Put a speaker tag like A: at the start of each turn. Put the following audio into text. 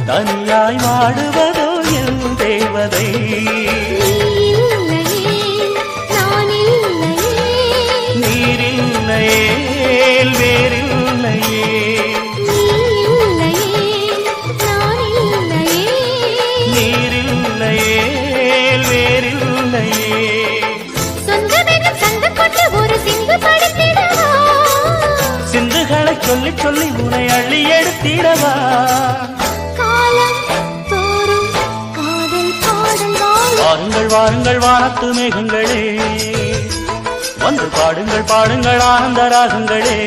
A: தனியாய் வாடுவதோ என் தேவதை நீரில்லையே வேறில்லையே நீரில்லையே வேறில்லையே சிந்துகளை சொல்லி சொல்லி உனை அள்ளி எடுத்திடவா வாருங்கள் வாருங்கள் வானத்து மேகங்களே வந்து பாடுங்கள் பாடுங்கள் ஆனந்த ராகங்களே